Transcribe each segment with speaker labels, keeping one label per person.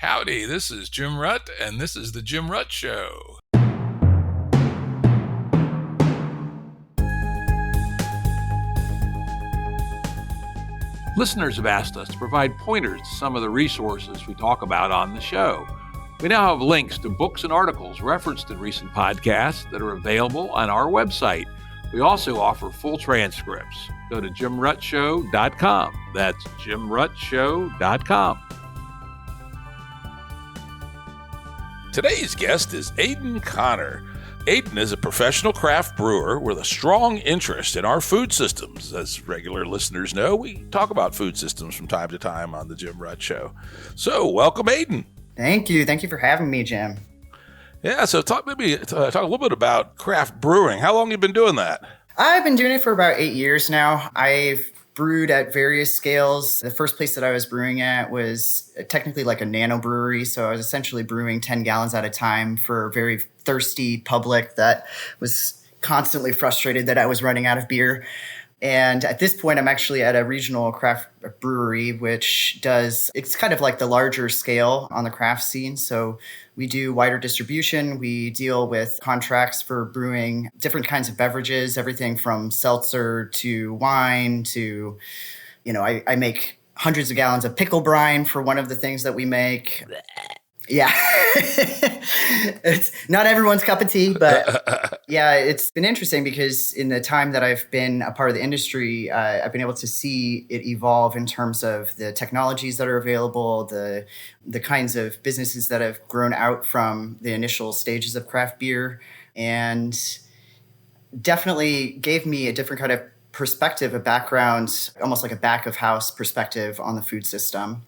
Speaker 1: Howdy, this is Jim Rutt, and this is The Jim Rutt Show. Listeners have asked us to provide pointers to some of the resources we talk about on the show. We now have links to books and articles referenced in recent podcasts that are available on our website. We also offer full transcripts. Go to jimruttshow.com. That's jimruttshow.com. Today's guest is Aydan Connor. Aydan is a professional craft brewer with a strong interest in our food systems. As regular listeners know, we talk about food systems from time to time on the Jim Rutt Show. So, welcome, Aydan.
Speaker 2: Thank you. Thank you for having me, Jim.
Speaker 1: Yeah, so talk a little bit about craft brewing. How long have you been doing that?
Speaker 2: I've been doing it for about 8 years now. I've brewed at various scales. The first place that I was brewing at was technically like a nano brewery. So I was essentially brewing 10 gallons at a time for a very thirsty public that was constantly frustrated that I was running out of beer. And at this point, I'm actually at a regional craft brewery, it's kind of like the larger scale on the craft scene. So we do wider distribution. We deal with contracts for brewing different kinds of beverages, everything from seltzer to wine to, I make hundreds of gallons of pickle brine for one of the things that we make. Yeah. It's not everyone's cup of tea, but yeah, it's been interesting because in the time that I've been a part of the industry, I've been able to see it evolve in terms of the technologies that are available, the kinds of businesses that have grown out from the initial stages of craft beer, and definitely gave me a different kind of perspective, a background, almost like a back of house perspective on the food system.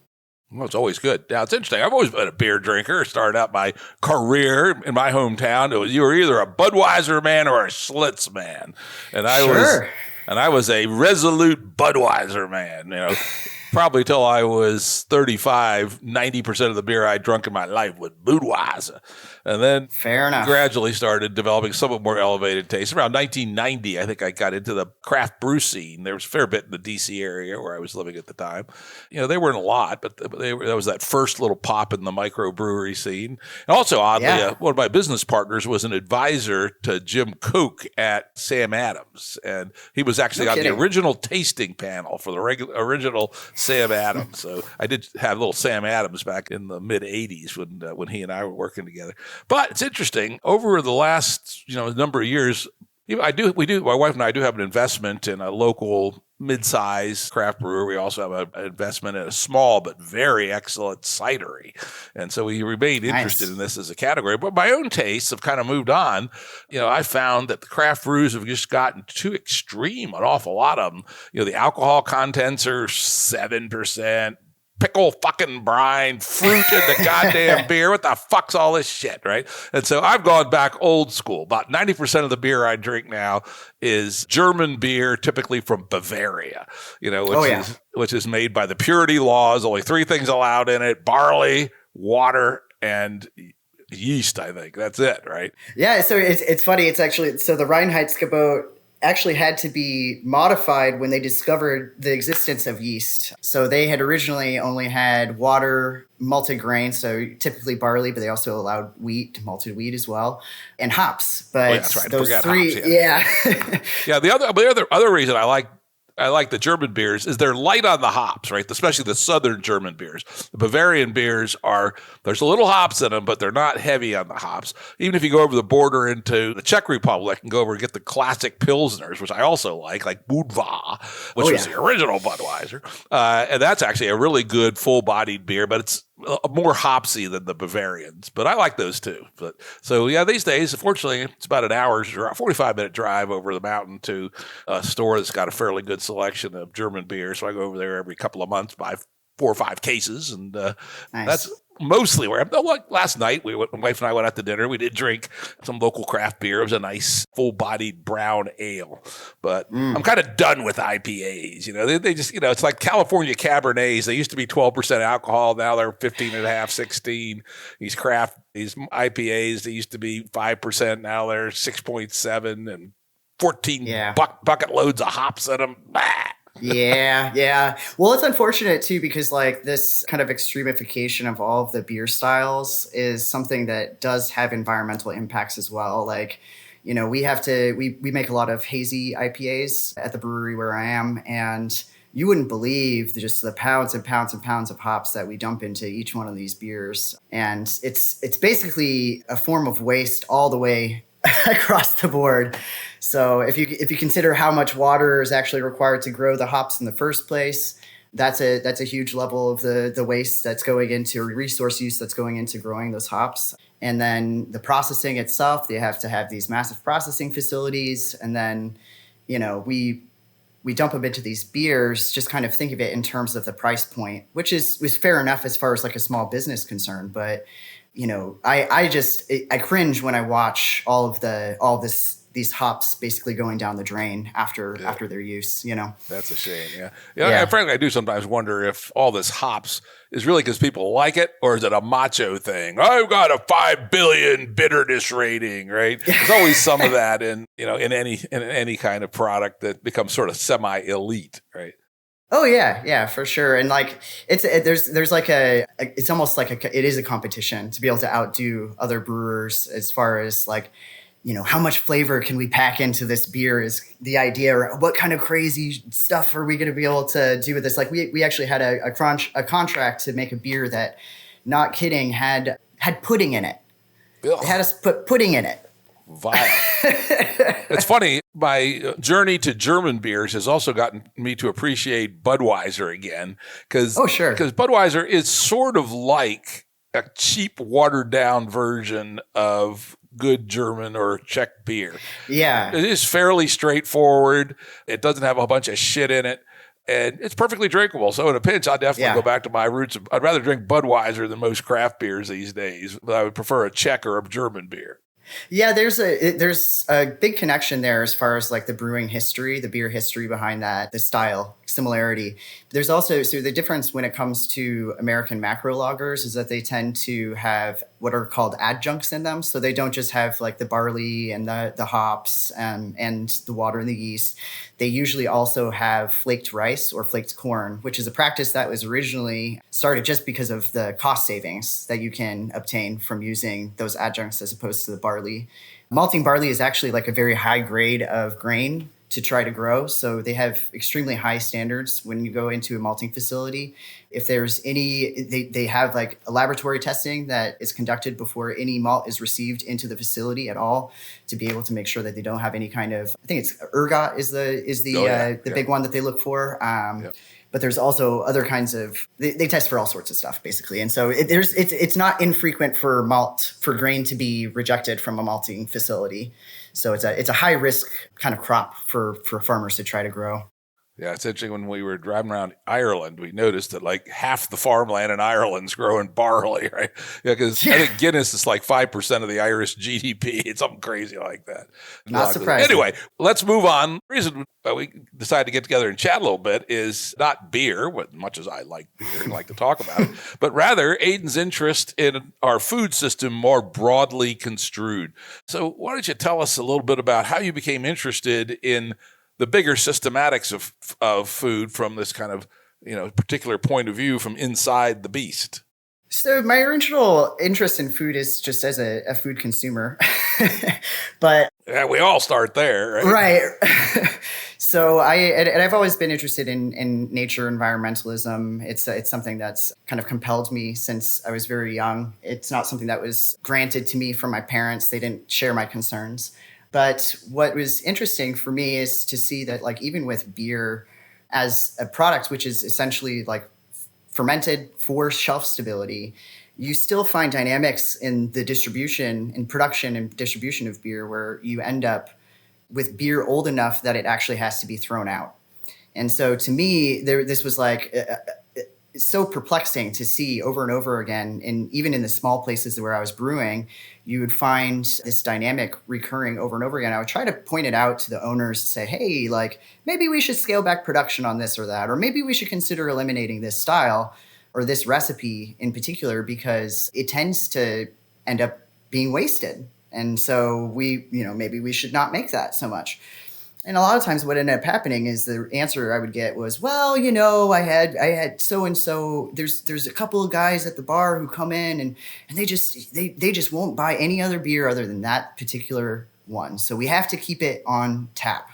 Speaker 1: Well, it's always good. Now, it's interesting. I've always been a beer drinker. Started out my career in my hometown. You were either a Budweiser man or a Schlitz man. And I was a resolute Budweiser man, Probably till I was 35, 90% of the beer I drunk in my life was Budweiser. And then
Speaker 2: fair enough,
Speaker 1: gradually started developing somewhat more elevated taste. Around 1990, I think I got into the craft brew scene. There was a fair bit in the D.C. area where I was living at the time. They weren't a lot, but there was that first little pop in the microbrewery scene. And also, oddly, one of my business partners was an advisor to Jim Koch at Sam Adams. And he was actually on the original tasting panel for the original Sam Adams. So I did have little Sam Adams back in the mid 80s when he and I were working together. But it's interesting over the last, number of years, my wife and I do have an investment in a local mid-size craft brewer. We also have an investment in a small but very excellent cidery. And so we remained interested in this as a category. But my own tastes have kind of moved on. I found that the craft brews have just gotten too extreme, an awful lot of them. The alcohol contents are 7%. Pickle fucking brine, fruit in the goddamn beer. What the fuck's all this shit, right? And so I've gone back old school. About 90% of the beer I drink now is German beer, typically from Bavaria, which is made by the purity laws. Only 3 things allowed in it: barley, water, and yeast, I think. That's it, right?
Speaker 2: Yeah, so it's funny. It's actually, so the Reinheitsgebot actually had to be modified when they discovered the existence of yeast. So they had originally only had water, malted grain, so typically barley, but they also allowed wheat, malted wheat as well, and hops. But
Speaker 1: that's right.
Speaker 2: Those three,
Speaker 1: hops,
Speaker 2: yeah.
Speaker 1: Yeah, the other reason I like the German beers is they're light on the hops, right? Especially the southern German beers. The Bavarian beers there's a little hops in them, but they're not heavy on the hops. Even if you go over the border into the Czech Republic and go over and get the classic Pilsners, which I also like Budva, which was the original Budweiser. And that's actually a really good full-bodied beer, but it's more hopsy than the Bavarians, but I like those too. But so these days, fortunately, it's about an hour's 45-minute drive over the mountain to a store that's got a fairly good selection of German beer. So I go over there every couple of months, buy 4 or 5 cases, and that's mostly where I'm. Like last night, my wife and I went out to dinner. We did drink some local craft beer. It was a nice full-bodied brown ale. But I'm kind of done with IPAs. They just, it's like California Cabernets. They used to be 12% alcohol. Now they're 15.5, 16. These IPAs, they used to be 5%. Now they're 6.7 and 14 bucket loads of hops in them. Bah!
Speaker 2: Yeah, yeah. Well, it's unfortunate too because like this kind of extremification of all of the beer styles is something that does have environmental impacts as well. Like, we have to we make a lot of hazy IPAs at the brewery where I am, and you wouldn't believe just the pounds and pounds and pounds of hops that we dump into each one of these beers. And it's basically a form of waste all the way across the board. So if you consider how much water is actually required to grow the hops in the first place, that's a huge level of the waste that's going into resource use that's going into growing those hops. And then the processing itself, they have to have these massive processing facilities. And then, we dump them into these beers. Just kind of think of it in terms of the price point, which was fair enough as far as like a small business concern. But I cringe when I watch these hops basically going down the drain after their use.
Speaker 1: That's a shame. Yeah. Yeah. And frankly, I do sometimes wonder if all this hops is really because people like it, or is it a macho thing? I've got a 5 billion bitterness rating, right? There's always some of that in any kind of product that becomes sort of semi-elite, right?
Speaker 2: Oh yeah, for sure. And like there's like it's almost like it is a competition to be able to outdo other brewers as far as like, how much flavor can we pack into this beer is the idea, or what kind of crazy stuff are we going to be able to do with this? Like we actually had a contract to make a beer that, not kidding, had pudding in it.
Speaker 1: Ugh.
Speaker 2: It had us put pudding in it.
Speaker 1: Vile. It's funny. My journey to German beers has also gotten me to appreciate Budweiser again. Because Budweiser is sort of like a cheap, watered down version of good German or Czech beer.
Speaker 2: Yeah.
Speaker 1: It is fairly straightforward. It doesn't have a bunch of shit in it. And it's perfectly drinkable. So in a pinch, I'd definitely go back to my roots. I'd rather drink Budweiser than most craft beers these days. But I would prefer a Czech or a German beer.
Speaker 2: Yeah, there's a big connection there as far as like the brewing history, the beer history behind that, the style similarity. There's also, so the difference when it comes to American macro lagers is that they tend to have what are called adjuncts in them. So they don't just have like the barley and the hops and the water and the yeast. They usually also have flaked rice or flaked corn, which is a practice that was originally started just because of the cost savings that you can obtain from using those adjuncts as opposed to the barley. Malting barley is actually like a very high grade of grain to try to grow. So they have extremely high standards when you go into a malting facility. If there's they have like a laboratory testing that is conducted before any malt is received into the facility at all, to be able to make sure that they don't have any kind of, I think it's ergot is the big one that they look for. But there's also other kinds of, they test for all sorts of stuff basically. And so it's not infrequent for grain to be rejected from a malting facility. So it's a high risk kind of crop for farmers to try to grow.
Speaker 1: Yeah, it's interesting. When we were driving around Ireland, we noticed that like half the farmland in Ireland's growing barley, right? Yeah, because I think Guinness is like 5% of the Irish GDP. It's something crazy like that.
Speaker 2: Not surprising.
Speaker 1: Anyway, let's move on. The reason we decided to get together and chat a little bit is not beer, much as I like beer and like to talk about it, but rather Aydan's interest in our food system more broadly construed. So why don't you tell us a little bit about how you became interested in the bigger systematics of food from this kind of, particular point of view from inside the beast?
Speaker 2: So my original interest in food is just as a food consumer, but
Speaker 1: yeah, we all start there, right?
Speaker 2: Right. So I've always been interested in nature environmentalism. It's something that's kind of compelled me since I was very young. It's not something that was granted to me from my parents. They didn't share my concerns. But what was interesting for me is to see that, like, even with beer as a product, which is essentially like fermented for shelf stability, you still find dynamics in the distribution, in production and distribution of beer, where you end up with beer old enough that it actually has to be thrown out. And so to me, this was like so perplexing to see over and over again. And even in the small places where I was brewing, you would find this dynamic recurring over and over again. I would try to point it out to the owners to say, hey, like, maybe we should scale back production on this or that, or maybe we should consider eliminating this style or this recipe in particular, because it tends to end up being wasted. And so maybe we should not make that so much. And a lot of times what ended up happening is the answer I would get was, well, I had so and so. There's a couple of guys at the bar who come in and they just won't buy any other beer other than that particular one. So we have to keep it on tap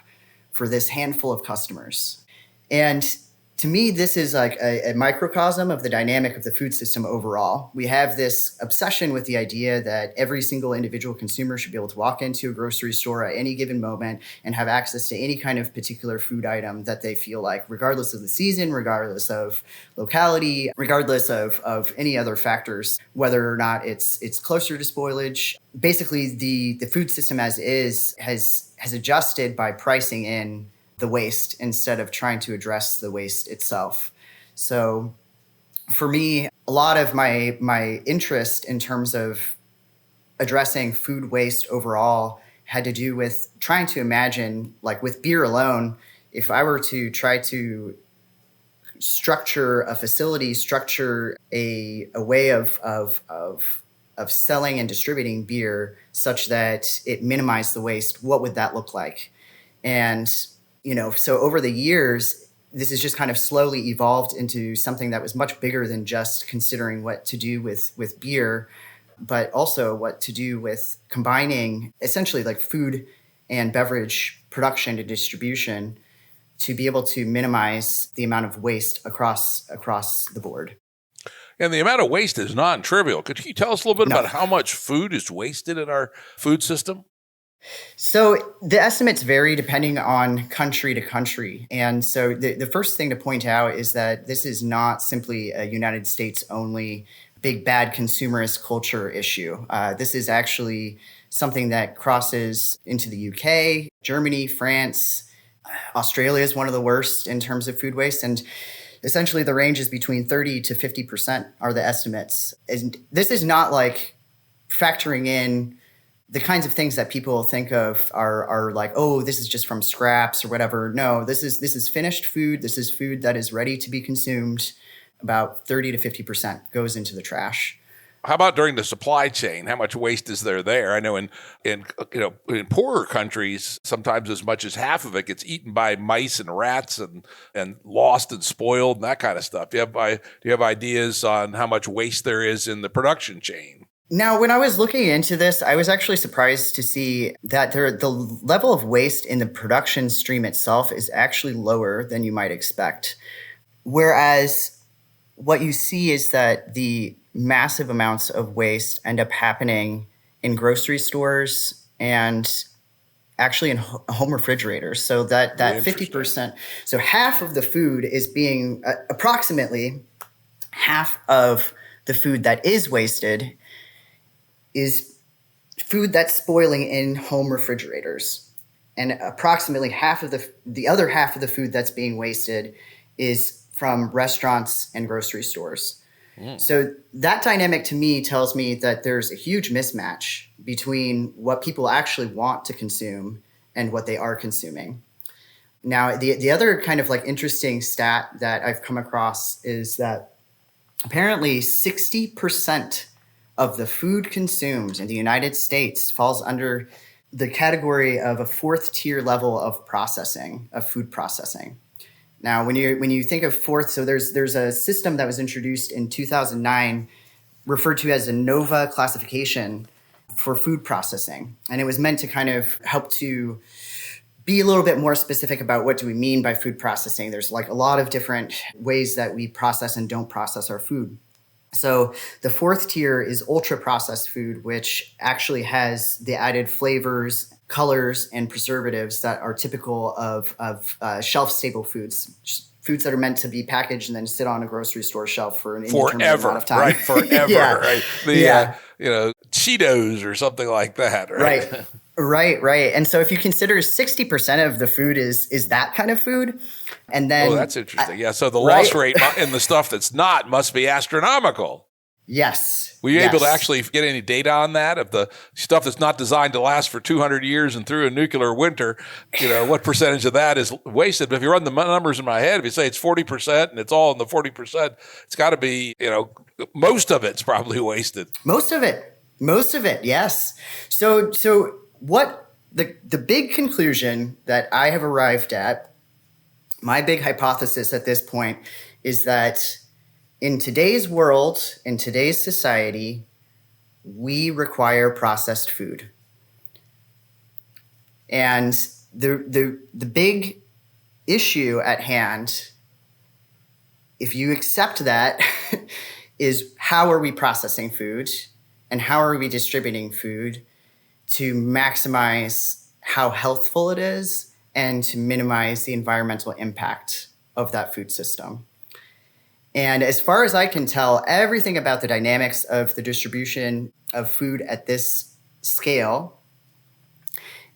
Speaker 2: for this handful of customers. And to me, this is like a microcosm of the dynamic of the food system overall. We have this obsession with the idea that every single individual consumer should be able to walk into a grocery store at any given moment and have access to any kind of particular food item that they feel like, regardless of the season, regardless of locality, regardless of any other factors, whether or not it's closer to spoilage. Basically, the food system as is has adjusted by pricing in the waste instead of trying to address the waste itself. So for me, a lot of my interest in terms of addressing food waste overall had to do with trying to imagine, like with beer alone, if I were to try to structure a facility, structure a way of selling and distributing beer such that it minimized the waste, what would that look like? And so over the years, this has just kind of slowly evolved into something that was much bigger than just considering what to do with beer, but also what to do with combining essentially like food and beverage production and distribution to be able to minimize the amount of waste across the board.
Speaker 1: And the amount of waste is non-trivial. Could you tell us a little bit about how much food is wasted in our food system?
Speaker 2: So the estimates vary depending on country to country. And so the first thing to point out is that this is not simply a United States only big bad consumerist culture issue. This is actually something that crosses into the UK, Germany, France. Australia is one of the worst in terms of food waste. And essentially the range is between 30 to 50% are the estimates. And this is not like factoring in the kinds of things that people think of are like, oh, this is just from scraps or whatever. No, this is finished food. This is food that is ready to be consumed. About 30 to 50% goes into the trash.
Speaker 1: How about during the supply chain? How much waste is there? I know in poorer countries, sometimes as much as half of it gets eaten by mice and rats and lost and spoiled and that kind of stuff. Do you have ideas on how much waste there is in the production chain?
Speaker 2: Now, when I was looking into this, I was actually surprised to see that the level of waste in the production stream itself is actually lower than you might expect. Whereas what you see is that the massive amounts of waste end up happening in grocery stores and actually in home refrigerators. So that 50%, so half of the food is being, approximately half of the food that is wasted is food that's spoiling in home refrigerators. And approximately half of the other half of the food that's being wasted is from restaurants and grocery stores. So that dynamic to me tells me that there's a huge mismatch between what people actually want to consume and what they are consuming. Now, the other kind of like interesting stat that I've come across is that apparently 60% of the food consumed in the United States falls under the category of a fourth tier level of processing, of food processing. Now, when you think of fourth, so there's a system that was introduced in 2009 referred to as a NOVA classification for food processing. And it was meant to kind of help to be a little bit more specific about what do we mean by food processing. There's like a lot of different ways that we process and don't process our food. So the fourth tier is ultra processed food, which actually has the added flavors, colors, and preservatives that are typical of shelf stable foods that are meant to be packaged and then sit on a grocery store shelf for an indeterminate amount of time.
Speaker 1: Right, forever,
Speaker 2: yeah.
Speaker 1: right? Cheetos or something like that, right?
Speaker 2: Right. And so if you consider 60% of the food is that kind of food, and then
Speaker 1: that's interesting. So the loss rate in the stuff that's not must be astronomical.
Speaker 2: Yes.
Speaker 1: Were you able to actually get any data on that? Of the stuff that's not designed to last for 200 years and through a nuclear winter, what percentage of that is wasted? But if you run the numbers in my head, if you say it's 40% and it's all in the 40%, it's got to be, most of it's probably wasted.
Speaker 2: Most of it, yes. So what The big conclusion that I have arrived at, my big hypothesis at this point, is that in today's world, in today's society, we require processed food. And the big issue at hand, if you accept that, is how are we processing food and how are we distributing food to maximize how healthful it is and to minimize the environmental impact of that food system. And as far as I can tell, everything about the dynamics of the distribution of food at this scale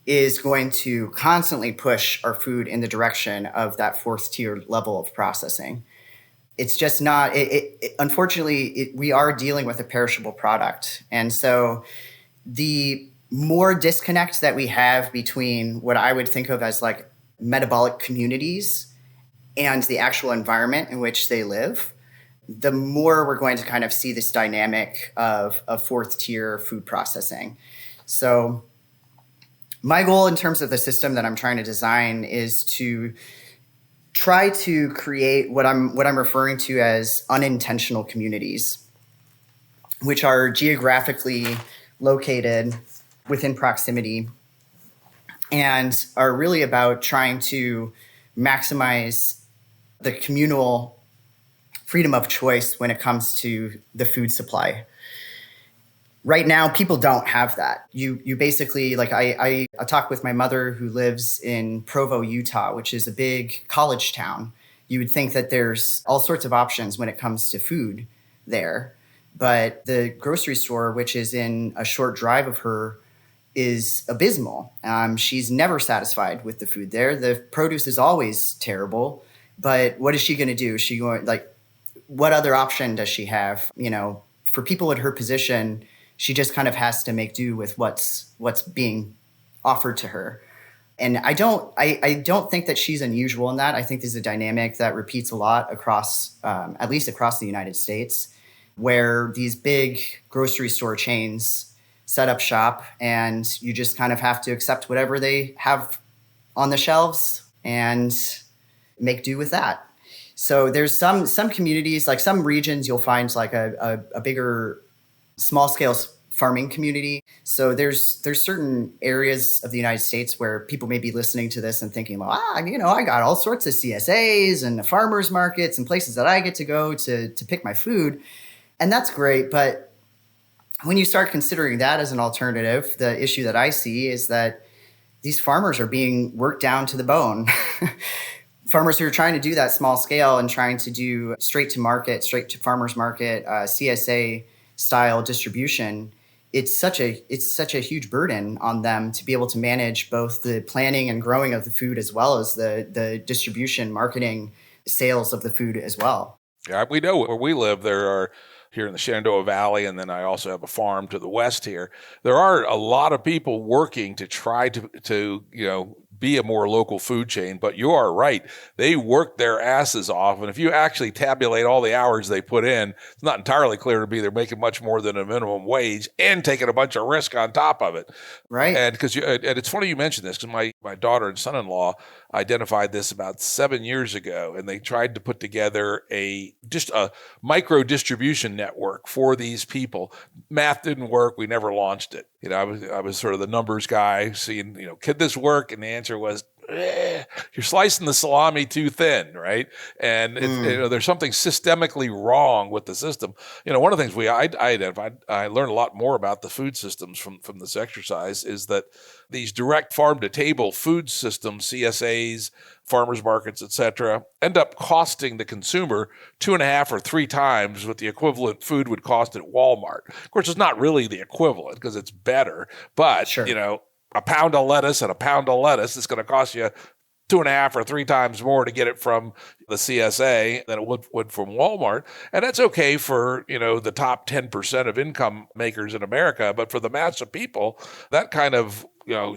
Speaker 2: is going to constantly push our food in the direction of that fourth tier level of processing. It's just not, unfortunately, we are dealing with a perishable product. And so the more disconnect that we have between what I would think of as like metabolic communities and the actual environment in which they live, the more we're going to kind of see this dynamic of fourth tier food processing. So my goal in terms of the system that I'm trying to design is to try to create what I'm referring to as unintentional communities, which are geographically located within proximity and are really about trying to maximize the communal freedom of choice when it comes to the food supply. Right now, people don't have that. You basically, like I talk with my mother who lives in Provo, Utah, which is a big college town. You would think that there's all sorts of options when it comes to food there. But the grocery store, which is in a short drive of her, is abysmal. She's never satisfied with the food there. The produce is always terrible. But what is she going to do? Is she going, like, what other option does she have? You know, for people in her position, she just kind of has to make do with what's being offered to her. And I don't think that she's unusual in that. I think there's a dynamic that repeats a lot across, at least across the United States, where these big grocery store chains set up shop and you just kind of have to accept whatever they have on the shelves and make do with that. So there's some communities, like some regions, you'll find like a bigger small scale farming community. So there's certain areas of the United States where people may be listening to this and thinking, well, I got all sorts of CSAs and the farmers markets and places that I get to go to pick my food. And that's great. But when you start considering that as an alternative, the issue that I see is that these farmers are being worked down to the bone. Farmers who are trying to do that small scale and trying to do straight to farmers market, CSA style distribution, it's such a huge burden on them to be able to manage both the planning and growing of the food as well as the distribution, marketing, sales of the food as well.
Speaker 1: Yeah, we know where we live, there are here in the Shenandoah Valley, and then I also have a farm to the west here. There are a lot of people working to try to be a more local food chain, but you are right. They work their asses off. And if you actually tabulate all the hours they put in, it's not entirely clear to me they're making much more than a minimum wage and taking a bunch of risk on top of it.
Speaker 2: Right.
Speaker 1: And it's funny you mentioned this because my daughter and son-in-law identified this about 7 years ago, and they tried to put together just a micro distribution network for these people. Math didn't work. We never launched it. I was sort of the numbers guy seeing, could this work? And the answer was, you're slicing the salami too thin, right? And there's something systemically wrong with the system. One of the things I identified, I learned a lot more about the food systems from this exercise, is that these direct farm to table food systems, CSAs, farmers markets, et cetera, end up costing the consumer 2.5 or 3 times what the equivalent food would cost at Walmart. Of course, it's not really the equivalent because it's better, but
Speaker 2: Sure.
Speaker 1: A pound of lettuce is going to cost you 2.5 or 3 times more to get it from the CSA than it would from Walmart. And that's okay for, the top 10% of income makers in America. But for the mass of people, that kind of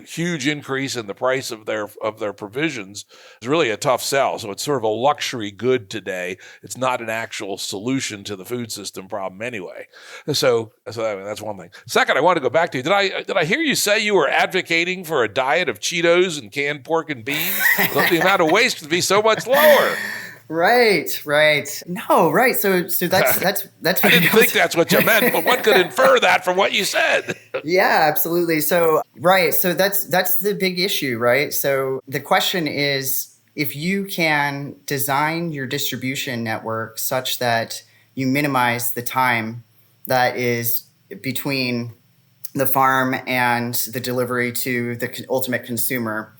Speaker 1: huge increase in the price of their provisions is really a tough sell. So it's sort of a luxury good today. It's not an actual solution to the food system problem anyway. So I mean, that's one thing. Second, I want to go back to, did I hear you say you were advocating for a diet of Cheetos and canned pork and beans? The amount of waste would be so much lower.
Speaker 2: Right. No, right. So that's what
Speaker 1: I didn't think that's what you meant, but one could infer that from what you said.
Speaker 2: Yeah, absolutely. So, right. So that's the big issue, right? So the question is, if you can design your distribution network such that you minimize the time that is between the farm and the delivery to the ultimate consumer,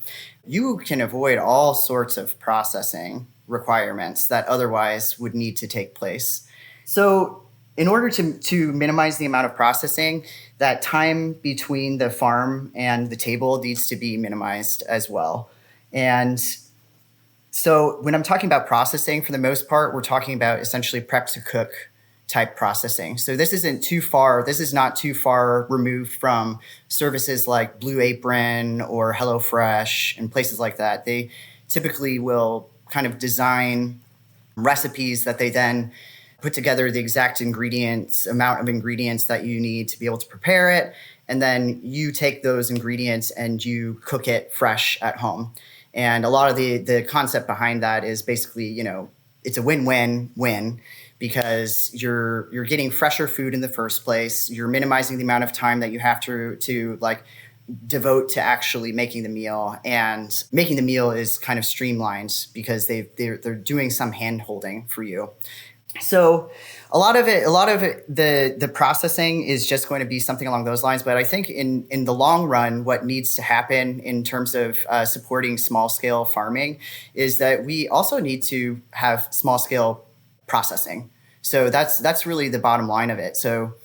Speaker 2: you can avoid all sorts of processing requirements that otherwise would need to take place. So in order to minimize the amount of processing, that time between the farm and the table needs to be minimized as well. And so when I'm talking about processing, for the most part, we're talking about essentially prep to cook type processing. So this is not too far removed from services like Blue Apron or HelloFresh and places like that. They typically will kind of design recipes that they then put together the exact amount of ingredients that you need to be able to prepare it. And then you take those ingredients and you cook it fresh at home. And a lot of the concept behind that is basically, it's a win-win-win, because you're getting fresher food in the first place. You're minimizing the amount of time that you have to like devote to actually making the meal, and making the meal is kind of streamlined because they're doing some hand holding for you. So a lot of it, the processing is just going to be something along those lines. But I think in the long run, what needs to happen in terms of supporting small scale farming is that we also need to have small scale processing. So that's really the bottom line of it. So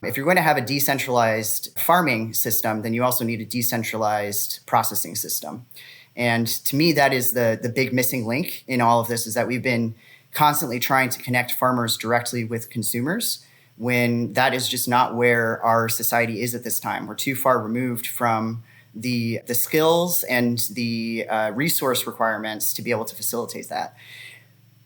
Speaker 2: if you're going to have a decentralized farming system, then you also need a decentralized processing system. And to me, that is the big missing link in all of this, is that we've been constantly trying to connect farmers directly with consumers, when that is just not where our society is at this time. We're too far removed from the skills and the resource requirements to be able to facilitate that.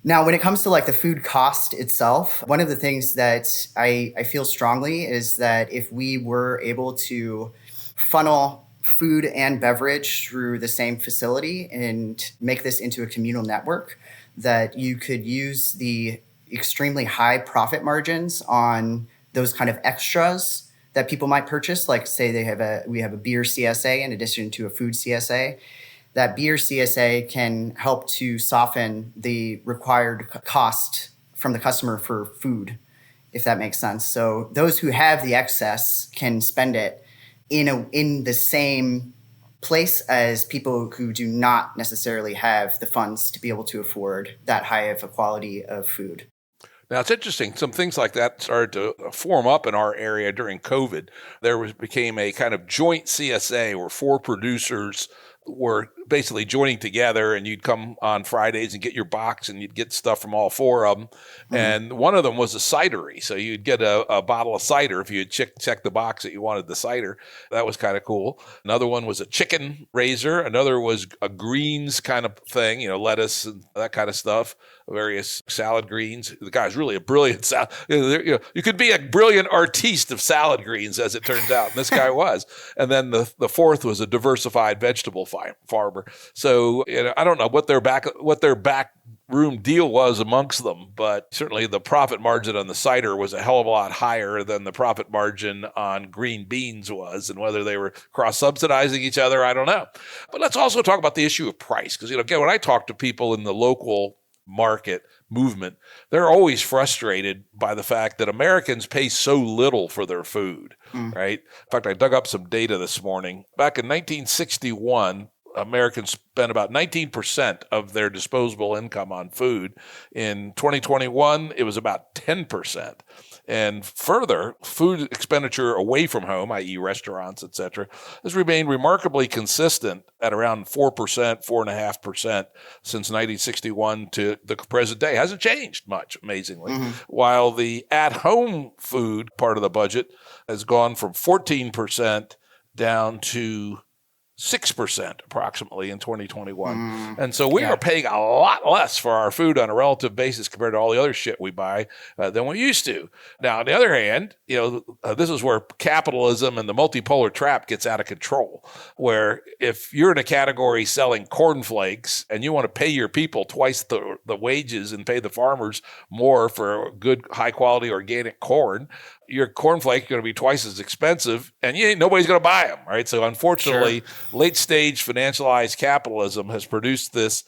Speaker 2: Now, when it comes to like the food cost itself, one of the things that I feel strongly is that if we were able to funnel food and beverage through the same facility and make this into a communal network, that you could use the extremely high profit margins on those kind of extras that people might purchase, like say we have a beer CSA in addition to a food CSA. That beer CSA can help to soften the required cost from the customer for food, if that makes sense. So those who have the excess can spend it in the same place as people who do not necessarily have the funds to be able to afford that high of a quality of food.
Speaker 1: Now, it's interesting. Some things like that started to form up in our area during COVID. Became a kind of joint CSA where 4 producers were basically joining together, and you'd come on Fridays and get your box, and you'd get stuff from all 4 of them. Mm-hmm. And one of them was a cidery. So you'd get a bottle of cider if you had checked the box that you wanted the cider. That was kind of cool. Another one was a chicken raiser. Another was a greens kind of thing, lettuce and that kind of stuff, various salad greens. The guy's really a brilliant salad. You could be a brilliant artiste of salad greens, as it turns out. And this guy was. And then the 4th was a diversified vegetable farmer. So I don't know what their back room deal was amongst them, but certainly the profit margin on the cider was a hell of a lot higher than the profit margin on green beans was, and whether they were cross-subsidizing each other, I don't know. But let's also talk about the issue of price, because again, when I talk to people in the local market movement, they're always frustrated by the fact that Americans pay so little for their food, right? In fact, I dug up some data this morning. Back in 1961, Americans spent about 19% of their disposable income on food. In 2021, it was about 10%. And further, food expenditure away from home, i.e. restaurants, et cetera, has remained remarkably consistent at around 4%, 4.5% since 1961 to the present day. Hasn't changed much, amazingly. While the at-home food part of the budget has gone from 14% down to 6% approximately in 2021. And so we are paying a lot less for our food on a relative basis compared to all the other shit we buy than we used to. Now, on the other hand, this is where capitalism and the multipolar trap gets out of control, where if you're in a category selling cornflakes and you want to pay your people twice the wages and pay the farmers more for good, high quality organic corn, your cornflake is going to be twice as expensive, and nobody's going to buy them, right? So unfortunately, late stage financialized capitalism has produced this,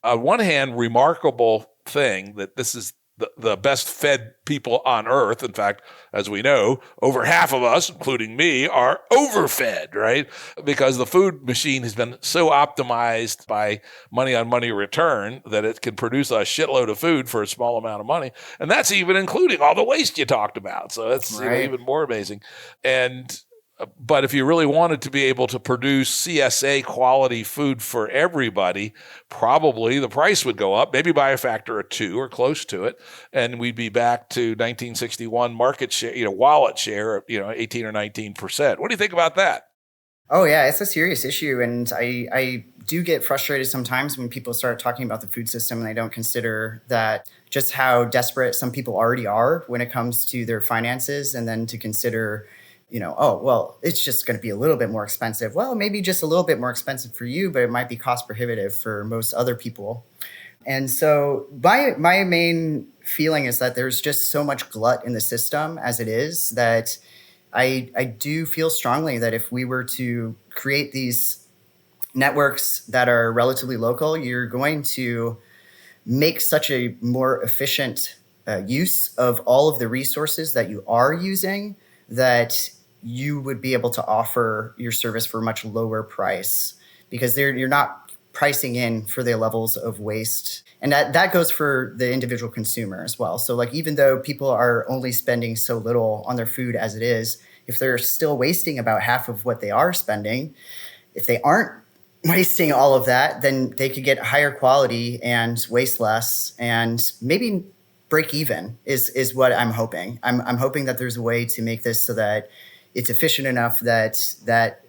Speaker 1: on one hand, remarkable thing that this is the best fed people on earth. In fact, as we know, over half of us, including me, are overfed, right? Because the food machine has been so optimized by money on money return that it can produce a shitload of food for a small amount of money. And that's even including all the waste you talked about. So that's even more amazing. But if you really wanted to be able to produce CSA quality food for everybody, probably the price would go up, maybe by a factor of 2 or close to it. And we'd be back to 1961 market share, wallet share of, 18 or 19%. What do you think about that?
Speaker 2: Oh, yeah, it's a serious issue. And I do get frustrated sometimes when people start talking about the food system and they don't consider that just how desperate some people already are when it comes to their finances, and then to consider it's just going to be a little bit more expensive. Well, maybe just a little bit more expensive for you, but it might be cost prohibitive for most other people. And so my main feeling is that there's just so much glut in the system as it is, that I do feel strongly that if we were to create these networks that are relatively local, you're going to make such a more efficient use of all of the resources that you are using, that you would be able to offer your service for a much lower price, because you're not pricing in for the levels of waste. And that goes for the individual consumer as well. So even though people are only spending so little on their food as it is, if they're still wasting about half of what they are spending, if they aren't wasting all of that, then they could get higher quality and waste less, and maybe break even is what I'm hoping. I'm hoping that there's a way to make this so that it's efficient enough that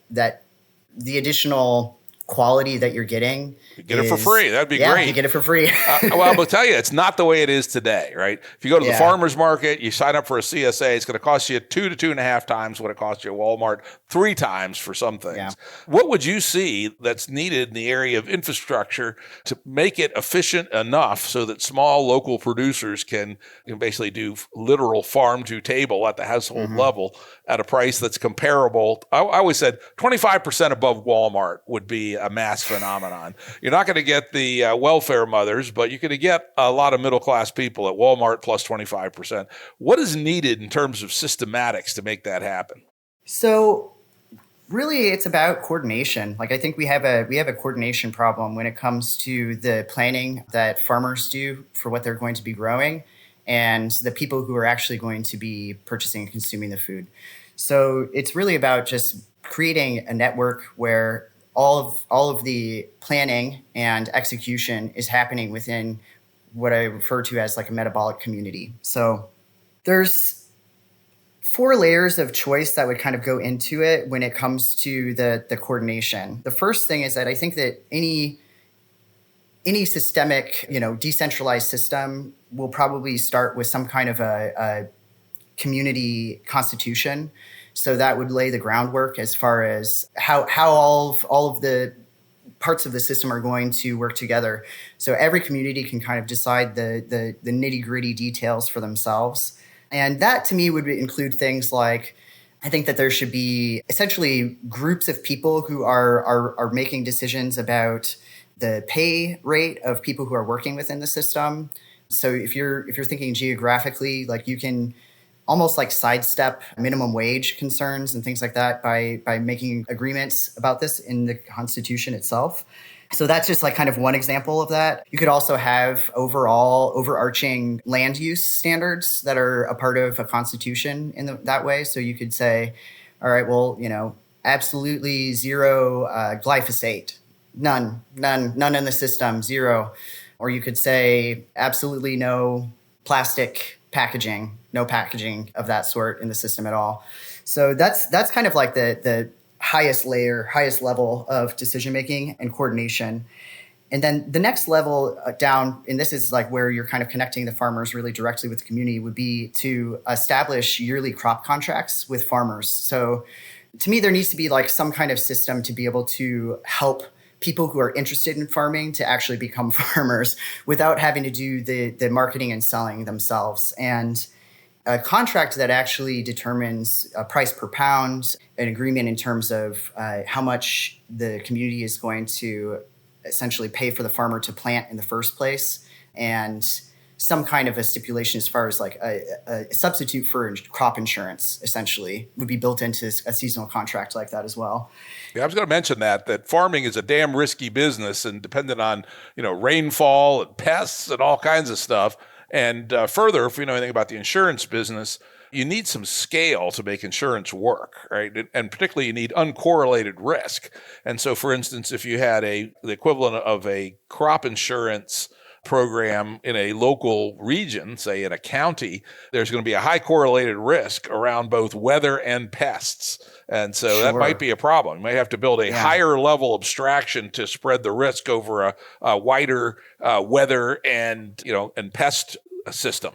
Speaker 2: the additional quality that you're getting,
Speaker 1: you get it for free. That'd be great.
Speaker 2: You get it for free.
Speaker 1: Well, I'll tell you, it's not the way it is today, right? If you go to the farmer's market, you sign up for a CSA, it's going to cost you 2 to 2.5 times what it costs you at Walmart, 3 times for some things. Yeah. What would you see that's needed in the area of infrastructure to make it efficient enough so that small local producers can basically do literal farm to table at the household level at a price that's comparable? I always said 25% above Walmart would be a mass phenomenon. You're not going to get the welfare mothers, but you're going to get a lot of middle-class people at Walmart plus 25%. What is needed in terms of systematics to make that happen?
Speaker 2: So really, it's about coordination. I think we have a coordination problem when it comes to the planning that farmers do for what they're going to be growing, and the people who are actually going to be purchasing and consuming the food. So it's really about just creating a network where all of the planning and execution is happening within what I refer to as a metabolic community. So there's 4 layers of choice that would kind of go into it when it comes to the coordination. The first thing is that I think that any systemic, decentralized system will probably start with some kind of a community constitution. So that would lay the groundwork as far as how all of the parts of the system are going to work together. So every community can kind of decide the nitty-gritty details for themselves. And that to me would include things like, I think that there should be essentially groups of people who are making decisions about the pay rate of people who are working within the system. So if you're thinking geographically, you can almost sidestep minimum wage concerns and things like that by making agreements about this in the Constitution itself. So that's just like kind of one example of that. You could also have overall overarching land use standards that are a part of a constitution that way. So you could say, all right, well, absolutely zero glyphosate, none in the system, zero. Or you could say absolutely no plastic packaging, no packaging of that sort in the system at all. So that's kind of like the highest level of decision making and coordination. And then the next level down, and this is like where you're kind of connecting the farmers really directly with the community, would be to establish yearly crop contracts with farmers. So to me, there needs to be like some kind of system to be able to help people who are interested in farming to actually become farmers without having to do the marketing and selling themselves. And a contract that actually determines a price per pound, an agreement in terms of how much the community is going to essentially pay for the farmer to plant in the first place, and some kind of a stipulation as far as like a substitute for crop insurance essentially would be built into a seasonal contract like that as well.
Speaker 1: Yeah, I was going to mention that farming is a damn risky business and dependent on, rainfall and pests and all kinds of stuff. And further, if you know anything about the insurance business, you need some scale to make insurance work, right? And particularly you need uncorrelated risk. And so, for instance, if you had the equivalent of a crop insurance program in a local region, say in a county, there's going to be a high correlated risk around both weather and pests. And so that might be a problem. You might have to build a higher level abstraction to spread the risk over a wider weather and pest system.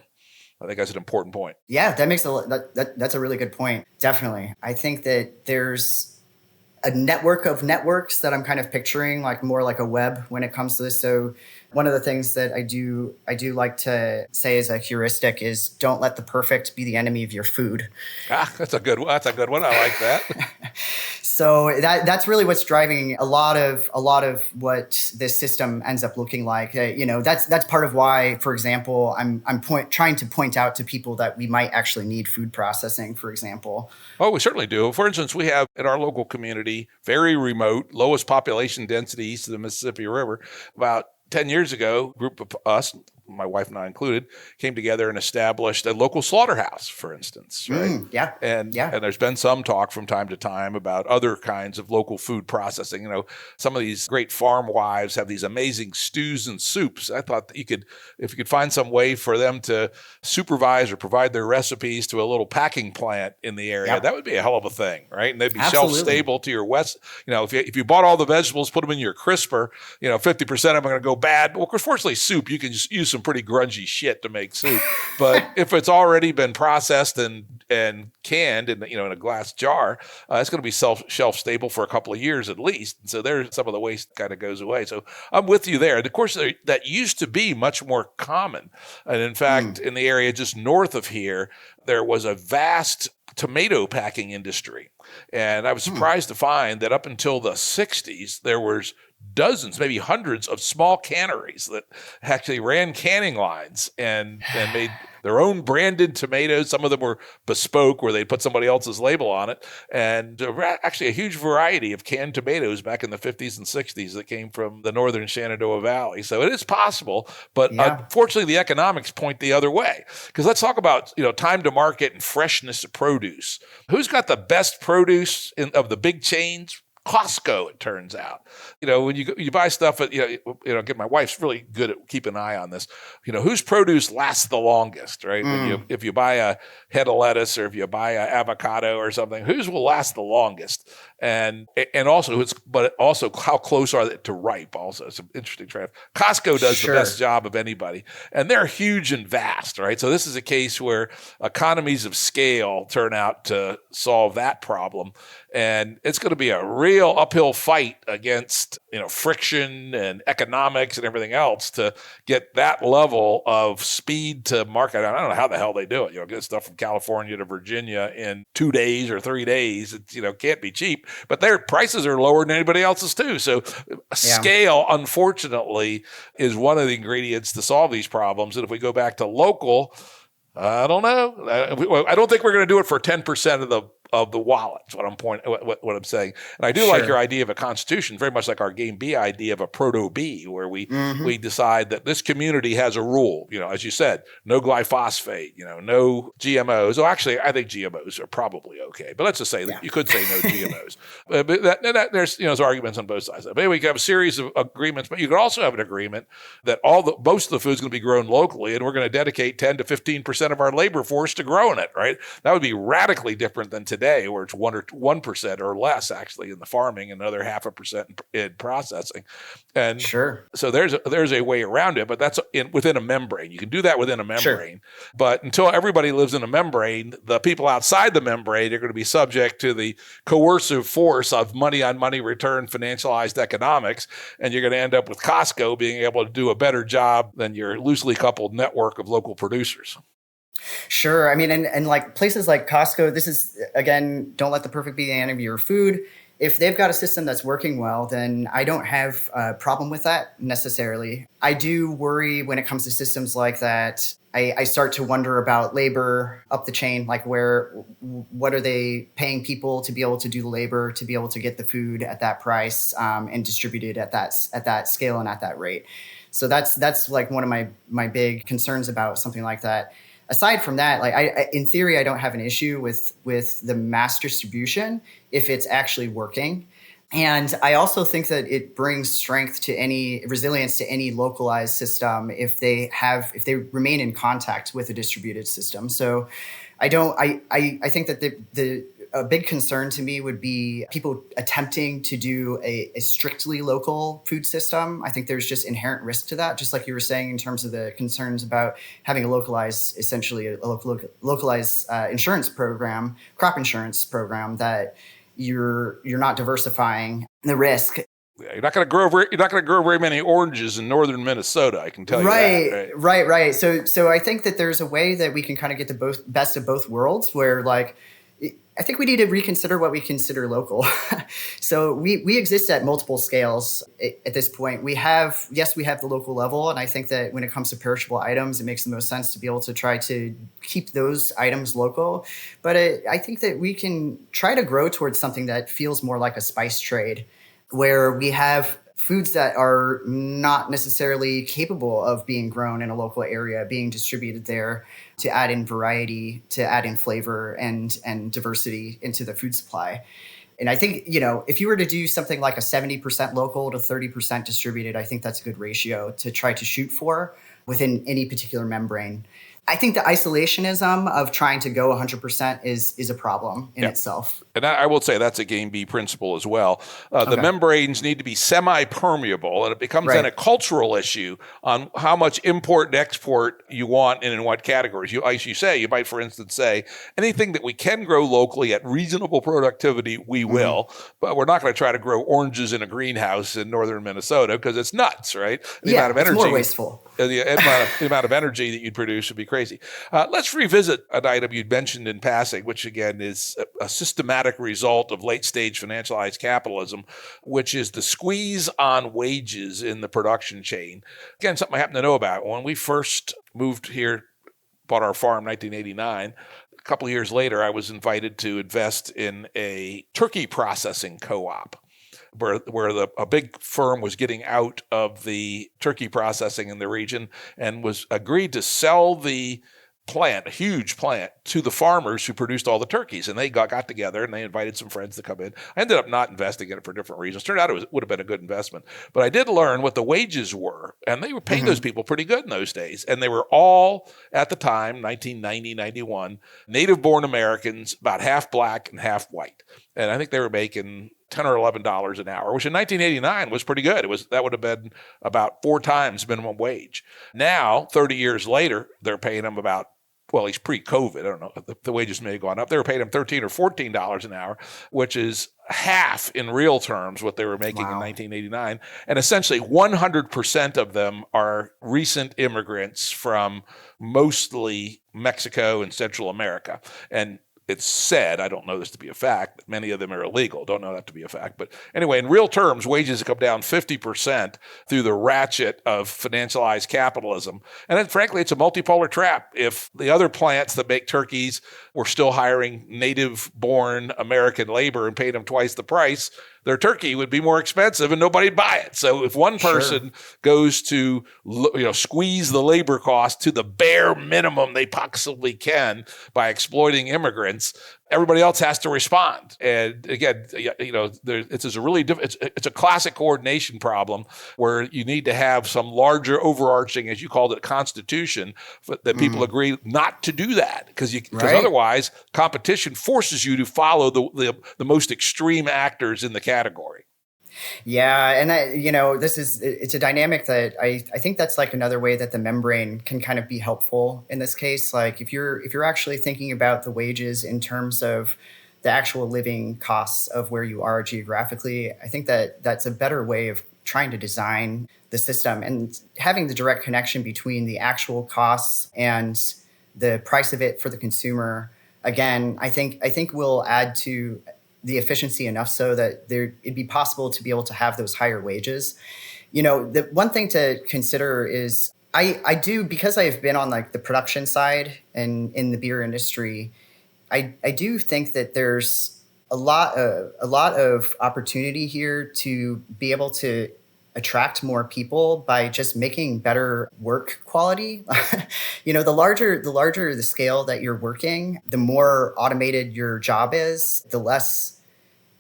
Speaker 1: I think that's an important point.
Speaker 2: Yeah, that's a really good point. Definitely. I think that there's a network of networks that I'm kind of picturing, like more like a web when it comes to this. So one of the things that I do like to say as a heuristic is don't let the perfect be the enemy of your food.
Speaker 1: That's a good one. I like that.
Speaker 2: So that's really what's driving a lot of what this system ends up looking like. That's part of why, for example, I'm trying to point out to people that we might actually need food processing, for example.
Speaker 1: Oh, we certainly do. For instance, we have in our local community, very remote, lowest population density east of the Mississippi River, about 10 years ago, a group of us, my wife and I included, came together and established a local slaughterhouse, for instance, right? And there's been some talk from time to time about other kinds of local food processing. Some of these great farm wives have these amazing stews and soups. I thought that if you could find some way for them to supervise or provide their recipes to a little packing plant in the area, that would be a hell of a thing, right? And they'd be shelf-stable to your west. If you bought all the vegetables, put them in your crisper, 50% of them are going to go bad. Well, fortunately, soup, you can just use some pretty grungy shit to make soup. But if it's already been processed and canned in a glass jar, it's going to be shelf stable for a couple of years at least. And so there's some of the waste kind of goes away. So I'm with you there. And of course, that used to be much more common. And in fact, in the area just north of here, there was a vast tomato packing industry. And I was surprised to find that up until the 60s, there was dozens, maybe hundreds of small canneries that actually ran canning lines and made their own branded tomatoes. Some of them were bespoke where they put somebody else's label on it. And actually a huge variety of canned tomatoes back in the 50s and 60s that came from the northern Shenandoah Valley. So it is possible, but unfortunately the economics point the other way. Because let's talk about time to market and freshness of produce. Who's got the best produce of the big chains? Costco, it turns out. When you buy stuff at, again, my wife's really good at keeping an eye on this. Whose produce lasts the longest, right? If you buy a head of lettuce or if you buy an avocado or something, whose will last the longest? And also how close are they to ripe? Also, it's an interesting trend. Costco does the best job of anybody, and they're huge and vast, right? So this is a case where economies of scale turn out to solve that problem, and it's going to be a real uphill fight against friction and economics and everything else to get that level of speed to market. I don't know how the hell they do it. Get stuff from California to Virginia in 2 days or 3 days. It can't be cheap, but their prices are lower than anybody else's too. So scale, unfortunately, is one of the ingredients to solve these problems. And if we go back to local, I don't know. I don't think we're going to do it for 10% of the wallet. Is what I'm saying. And I do like your
Speaker 2: Sure.
Speaker 1: idea of a constitution, very much like our game B idea of a proto B, where we
Speaker 2: Hmm.
Speaker 1: decide that this community has a rule. As you said, no glyphosate. No GMOs. Oh, actually, I think GMOs are probably okay. But let's just say
Speaker 2: Yeah.
Speaker 1: that you could say no GMOs. But there's arguments on both sides. But anyway, we can have a series of agreements, but you could also have an agreement that most of the food is going to be grown locally, and we're going to dedicate 10 to 15% of our labor force to growing it. Right? That would be radically different than today, where it's 1% or less actually in the farming, and another 0.5% in processing. And
Speaker 2: Sure.
Speaker 1: so there's a way around it, but that's within a membrane. You can do that within a
Speaker 2: Sure.
Speaker 1: membrane. But until everybody lives in a membrane, the people outside the membrane are going to be subject to the coercive force of money on money return financialized economics. And you're going to end up with Costco being able to do a better job than your loosely coupled network of local producers.
Speaker 2: Sure. I mean, and like places like Costco, this is, again, don't let the perfect be the enemy of your food. If they've got a system that's working well, then I don't have a problem with that necessarily. I do worry when it comes to systems like that. I start to wonder about labor up the chain, like what are they paying people to be able to do the labor, to be able to get the food at that price, and distribute it at that scale and at that rate. So that's like one of my big concerns about something like that. Aside from that, like in theory, I don't have an issue with the mass distribution if it's actually working. And I also think that it brings strength to resilience to any localized system if they remain in contact with a distributed system. So I think that a big concern to me would be people attempting to do a strictly local food system. I think there's just inherent risk to that, just like you were saying in terms of the concerns about having essentially a localized insurance program, crop insurance program that you're not diversifying the risk.
Speaker 1: Yeah, you're not going to grow very many oranges in northern Minnesota. I can tell you that.
Speaker 2: Right. So I think that there's a way that we can kind of get the best of both worlds, where like I think we need to reconsider what we consider local. So we exist at multiple scales at this point. We have the local level. And I think that when it comes to perishable items, it makes the most sense to be able to try to keep those items local. But I think that we can try to grow towards something that feels more like a spice trade, where we have foods that are not necessarily capable of being grown in a local area, being distributed there to add in variety, to add in flavor and diversity into the food supply. And I think, if you were to do something like a 70% local to 30% distributed, I think that's a good ratio to try to shoot for within any particular membrane. I think the isolationism of trying to go 100% is a problem in itself.
Speaker 1: And I will say that's a game B principle as well. The membranes need to be semi-permeable, and it becomes then a cultural issue on how much import and export you want and in what categories. You might, for instance, say anything that we can grow locally at reasonable productivity, we will, but we're not going to try to grow oranges in a greenhouse in northern Minnesota because it's nuts, right? The amount of energy,
Speaker 2: it's more wasteful.
Speaker 1: The amount of energy that you'd produce would be crazy. Let's revisit an item you'd mentioned in passing, which again is a systematic result of late-stage financialized capitalism, which is the squeeze on wages in the production chain. Again, something I happen to know about. When we first moved here, bought our farm in 1989, a couple of years later, I was invited to invest in a turkey processing co-op, where a big firm was getting out of the turkey processing in the region and was agreed to sell the plant, a huge plant, to the farmers who produced all the turkeys. And they got together and they invited some friends to come in. I ended up not investing in it for different reasons. Turned out it would have been a good investment. But I did learn what the wages were. And they were paying those people pretty good in those days. And they were all, at the time, 1990, 91, native-born Americans, about half black and half white. And I think they were making $10 or $11 an hour, which in 1989 was pretty good. That would have been about 4 times minimum wage. Now, 30 years later, they're paying them about, well, at least pre-COVID, I don't know, the wages may have gone up. They were paying them $13 or $14 an hour, which is half in real terms what they were making in 1989. And essentially 100% of them are recent immigrants from mostly Mexico and Central America. And It's said, I don't know this to be a fact, that many of them are illegal. Don't know that to be a fact. But anyway, in real terms, wages have come down 50% through the ratchet of financialized capitalism. And then, frankly, it's a multipolar trap. If the other plants that make turkeys were still hiring native-born American labor and paying them twice the price, their turkey would be more expensive and nobody'd buy it. So if one person goes to squeeze the labor cost to the bare minimum they possibly can by exploiting immigrants, everybody else has to respond. And again, it's a classic coordination problem where you need to have some larger overarching, as you called it, constitution that people agree not to do that, because otherwise competition forces you to follow the most extreme actors in the category.
Speaker 2: Yeah, and it's a dynamic that I think that's like another way that the membrane can kind of be helpful in this case. Like if you're actually thinking about the wages in terms of the actual living costs of where you are geographically, I think that that's a better way of trying to design the system, and having the direct connection between the actual costs and the price of it for the consumer. Again, I think will add to the efficiency enough so that it'd be possible to be able to have those higher wages. The one thing to consider is I do, because I've been on like the production side and in the beer industry, I do think that there's a lot of opportunity here to be able to attract more people by just making better work quality. The larger the scale that you're working, the more automated your job is, the less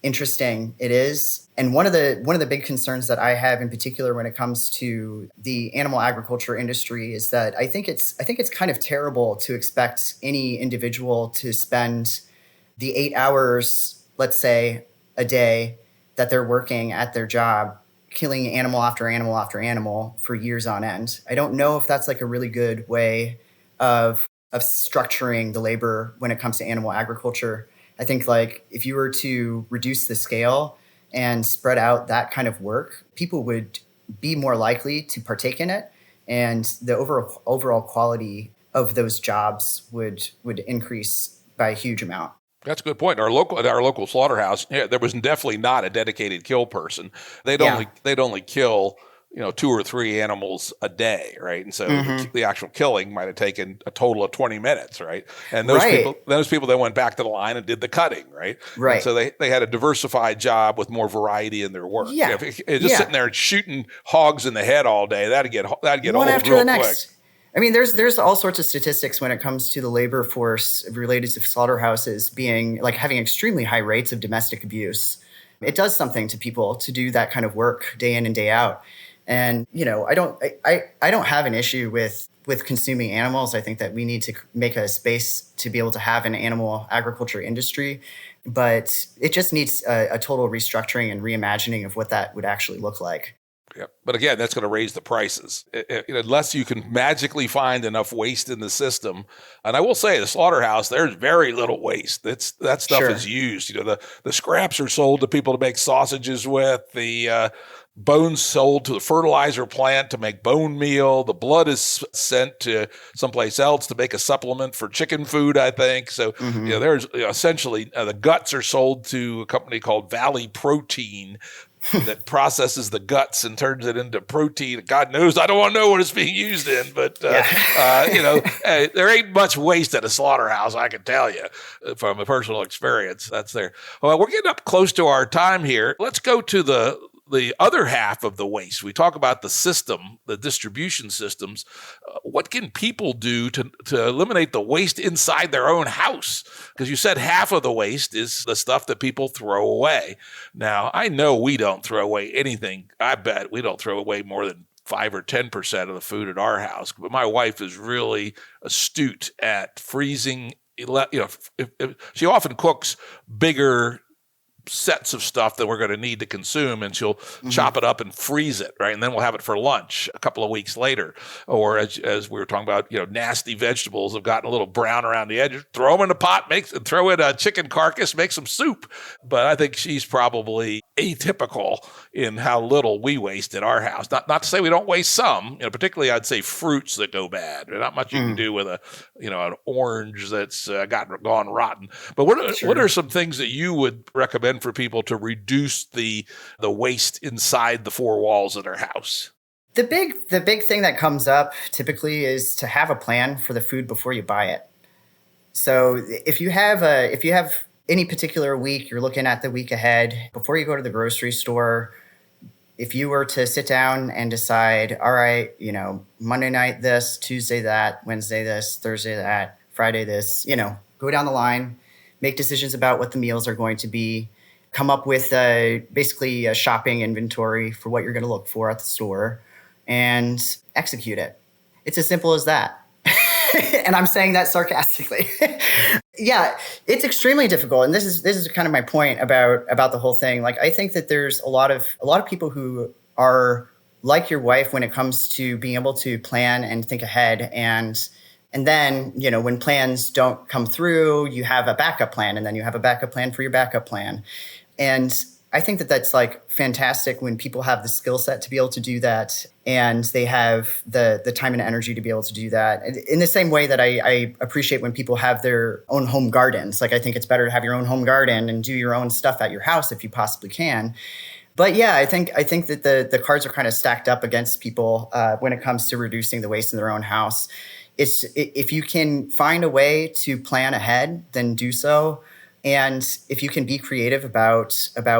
Speaker 2: interesting it is. And one of the big concerns that I have in particular when it comes to the animal agriculture industry is that I think it's kind of terrible to expect any individual to spend the 8 hours, let's say, a day that they're working at their job killing animal after animal after animal for years on end. I don't know if that's like a really good way of structuring the labor when it comes to animal agriculture. I think like if you were to reduce the scale and spread out that kind of work, people would be more likely to partake in it, and the overall quality of those jobs would increase by a huge amount.
Speaker 1: That's a good point. At our local slaughterhouse, there was definitely not a dedicated kill person. They'd only kill 2 or 3 animals a day, right? And so the actual killing might have taken a total of 20 minutes, right? And those people then went back to the line and did the cutting, right?
Speaker 2: Right.
Speaker 1: And so they had a diversified job with more variety in their work.
Speaker 2: Yeah.
Speaker 1: Just sitting there and shooting hogs in the head all day, that'd get
Speaker 2: one
Speaker 1: old
Speaker 2: after
Speaker 1: real
Speaker 2: the next.
Speaker 1: quick.
Speaker 2: I mean, there's all sorts of statistics when it comes to the labor force related to slaughterhouses being like having extremely high rates of domestic abuse. It does something to people to do that kind of work day in and day out. And, I don't have an issue with consuming animals. I think that we need to make a space to be able to have an animal agriculture industry, but it just needs a total restructuring and reimagining of what that would actually look like.
Speaker 1: Yeah. But again, that's going to raise the prices unless you can magically find enough waste in the system. And I will say, the slaughterhouse, there's very little waste. That stuff is used. The scraps are sold to people to make sausages with. The bones sold to the fertilizer plant to make bone meal. The blood is sent to someplace else to make a supplement for chicken food, I think. So there's essentially the guts are sold to a company called Valley Protein that processes the guts and turns it into protein. God knows, I don't want to know what it's being used in, but there ain't much waste at a slaughterhouse, I can tell you from a personal experience. That's there. Well, we're getting up close to our time here. Let's go to the other half of the waste. We talk about the system, the distribution systems. What can people do to eliminate the waste inside their own house? Because you said half of the waste is the stuff that people throw away. Now, I know we don't throw away anything. I bet we don't throw away more than 5 or 10% of the food at our house. But my wife is really astute at freezing. She often cooks bigger sets of stuff that we're going to need to consume, and she'll chop it up and freeze it, right? And then we'll have it for lunch a couple of weeks later. Or as we were talking about, nasty vegetables have gotten a little brown around the edges, throw them in a pot, throw in a chicken carcass, make some soup. But I think she's probably atypical in how little we waste in our house. Not to say we don't waste some, particularly I'd say fruits that go bad. There's not much you can do with an orange that's gone rotten. But what are
Speaker 2: Sure.
Speaker 1: some things that you would recommend for people to reduce the waste inside the four walls of their house?
Speaker 2: The big thing that comes up typically is to have a plan for the food before you buy it. So if you have any particular week, you're looking at the week ahead before you go to the grocery store. If you were to sit down and decide, all right, Monday night this, Tuesday that, Wednesday this, Thursday that, Friday this, go down the line, make decisions about what the meals are going to be, come up with basically a shopping inventory for what you're going to look for at the store, and execute it. It's as simple as that. And I'm saying that sarcastically. Yeah, it's extremely difficult, and this is kind of my point about the whole thing. Like, I think that there's a lot of people who are like your wife when it comes to being able to plan and think ahead, and then when plans don't come through, you have a backup plan, and then you have a backup plan for your backup plan. And I think that that's like fantastic when people have the skill set to be able to do that, and they have the time and energy to be able to do that. In the same way that I appreciate when people have their own home gardens. Like, I think it's better to have your own home garden and do your own stuff at your house if you possibly can. But yeah, I think that the cards are kind of stacked up against people when it comes to reducing the waste in their own house. If you can find a way to plan ahead, then do so. And if you can be creative about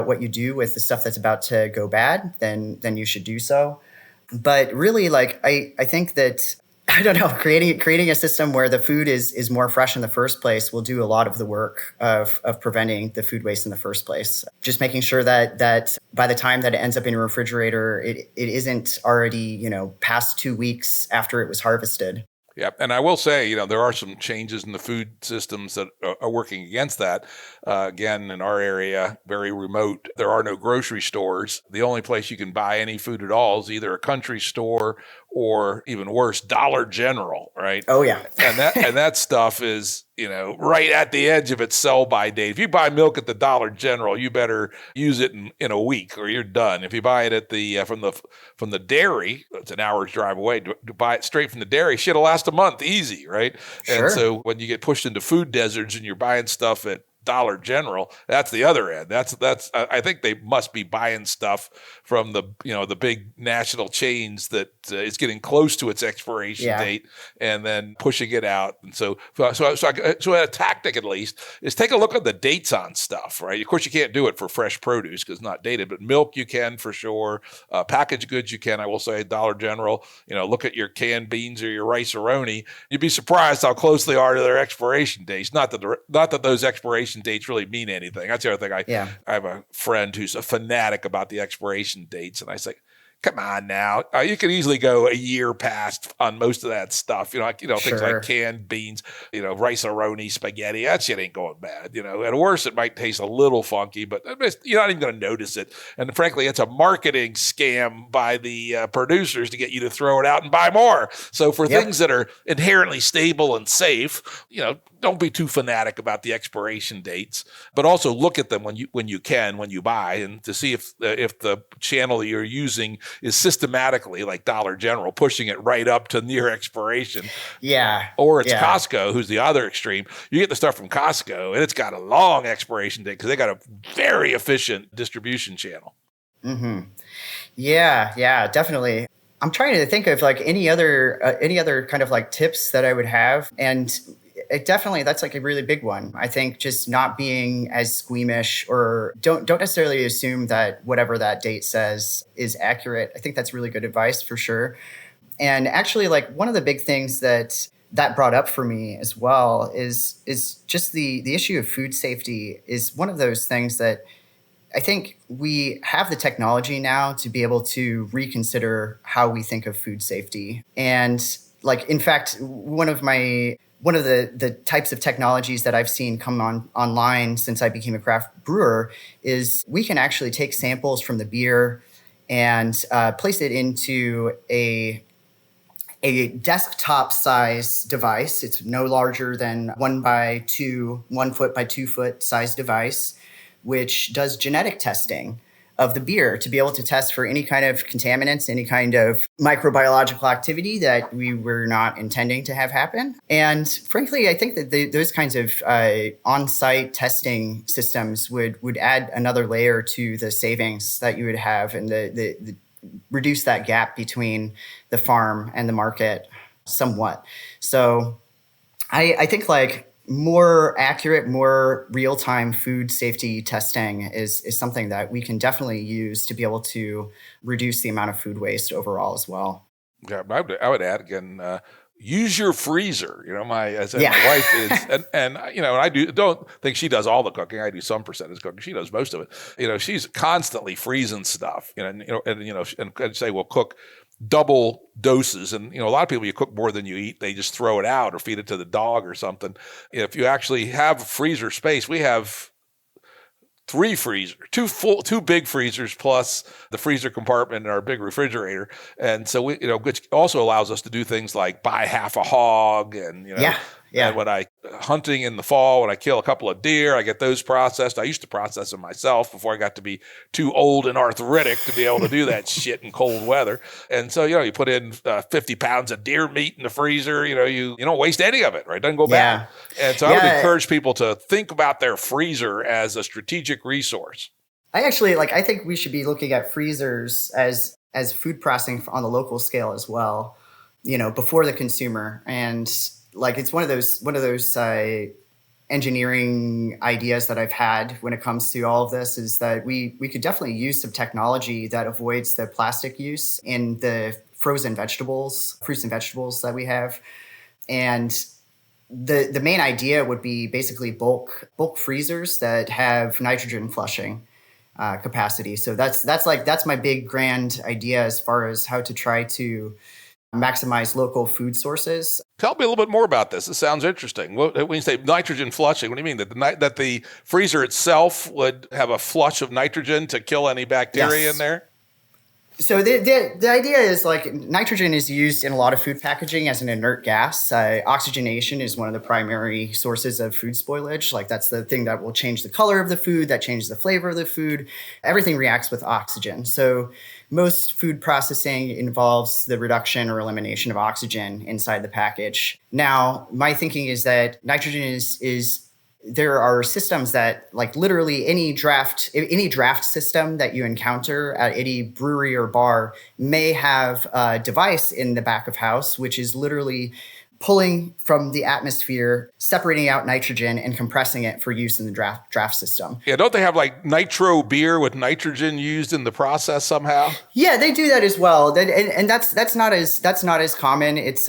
Speaker 2: what you do with the stuff that's about to go bad, then you should do so. But really, like, I think that, I don't know, creating a system where the food is more fresh in the first place will do a lot of the work of preventing the food waste in the first place. Just making sure that by the time that it ends up in your refrigerator, it isn't already, past 2 weeks after it was harvested.
Speaker 1: Yeah, and I will say, there are some changes in the food systems that are working against that. Again, in our area, very remote, there are no grocery stores. The only place you can buy any food at all is either a country store or, even worse, Dollar General, right?
Speaker 2: Oh yeah.
Speaker 1: and that stuff is, right at the edge of its sell-by date. If you buy milk at the Dollar General, you better use it in a week or you're done. If you buy it at the from the dairy, it's an hour's drive away. To buy it straight from the dairy, shit'll last a month easy, right?
Speaker 2: Sure.
Speaker 1: And so when you get pushed into food deserts and you're buying stuff at Dollar General, that's the other end. That's I think they must be buying stuff from the big national chains that is getting close to its expiration date and then pushing it out. And so a tactic, at least, is take a look at the dates on stuff, right? Of course, you can't do it for fresh produce because it's not dated, but milk you can for sure. Packaged goods you can. I will say Dollar General. Look at your canned beans or your rice-a-roni. You'd be surprised how close they are to their expiration dates. Not that those expiration dates really mean anything. That's the other thing. I have a friend who's a fanatic about the expiration dates, and I say, come on now. You can easily go a year past on most of that stuff. Things like canned beans, rice-a-roni, spaghetti. That shit ain't going bad. At worst, it might taste a little funky, but you're not even going to notice it. And frankly, it's a marketing scam by the producers to get you to throw it out and buy more. So for things that are inherently stable and safe, don't be too fanatic about the expiration dates, but also look at them when you buy, and to see if the channel that you're using is systematically, like Dollar General, pushing it right up to near expiration.
Speaker 2: Yeah.
Speaker 1: Or it's Costco, who's the other extreme. You get the stuff from Costco, and it's got a long expiration date because they got a very efficient distribution channel.
Speaker 2: Mm-hmm. Yeah, definitely. I'm trying to think of like any other kind of like tips that I would have, and that's like a really big one. I think just not being as squeamish, or don't necessarily assume that whatever that date says is accurate. I think that's really good advice for sure. And actually, like, one of the big things that brought up for me as well is just the issue of food safety is one of those things that I think we have the technology now to be able to reconsider how we think of food safety. And like, in fact, one of the types of technologies that I've seen come online since I became a craft brewer is we can actually take samples from the beer and place it into a desktop size device. It's no larger than 1 foot by 2 foot size device, which does genetic testing of the beer to be able to test for any kind of contaminants, any kind of microbiological activity that we were not intending to have happen. And frankly, I think that those kinds of on-site testing systems would add another layer to the savings that you would have and the reduce that gap between the farm and the market somewhat. So I think like more accurate, more real-time food safety testing is something that we can definitely use to be able to reduce the amount of food waste overall as well.
Speaker 1: Yeah, I would add again, use your freezer. You know, my
Speaker 2: Yeah.
Speaker 1: wife is, and you know, I don't think she does all the cooking. I do some percentage cooking. She does most of it. You know, she's constantly freezing stuff. And say we'll cook double doses, and a lot of people, you cook more than you eat, they just throw it out or feed it to the dog or something. If you actually have freezer space, we have three freezers, two big freezers plus the freezer compartment in our big refrigerator. And so which also allows us to do things like buy half a hog and,
Speaker 2: Yeah.
Speaker 1: and when I hunting in the fall, when I kill a couple of deer, I get those processed. I used to process them myself before I got to be too old and arthritic to be able to do that shit in cold weather. And so, you put in 50 pounds of deer meat in the freezer, you don't waste any of it, right? It doesn't go bad. And so I would encourage people to think about their freezer as a strategic resource.
Speaker 2: I think we should be looking at freezers as food processing on the local scale as well, before the consumer. And like, it's one of those engineering ideas that I've had when it comes to all of this, is that we could definitely use some technology that avoids the plastic use in the frozen vegetables, fruits and vegetables that we have. And the main idea would be basically bulk freezers that have nitrogen flushing capacity. So that's my big grand idea as far as how to try to maximize local food sources.
Speaker 1: Tell me a little bit more about this. This sounds interesting. When you say nitrogen flushing, what do you mean? That the freezer itself would have a flush of nitrogen to kill any bacteria in there?
Speaker 2: So the idea is, like, nitrogen is used in a lot of food packaging as an inert gas. Oxygenation is one of the primary sources of food spoilage. Like, that's the thing that will change the color of the food, that changes the flavor of the food. Everything reacts with oxygen. So most food processing involves the reduction or elimination of oxygen inside the package. Now, my thinking is that nitrogen is there are systems that, like, literally any draft system that you encounter at any brewery or bar may have a device in the back of house, which is literally pulling from the atmosphere, separating out nitrogen and compressing it for use in the draft system.
Speaker 1: Yeah, don't they have like nitro beer with nitrogen used in the process somehow?
Speaker 2: Yeah, they do that as well. And that's not as common. It's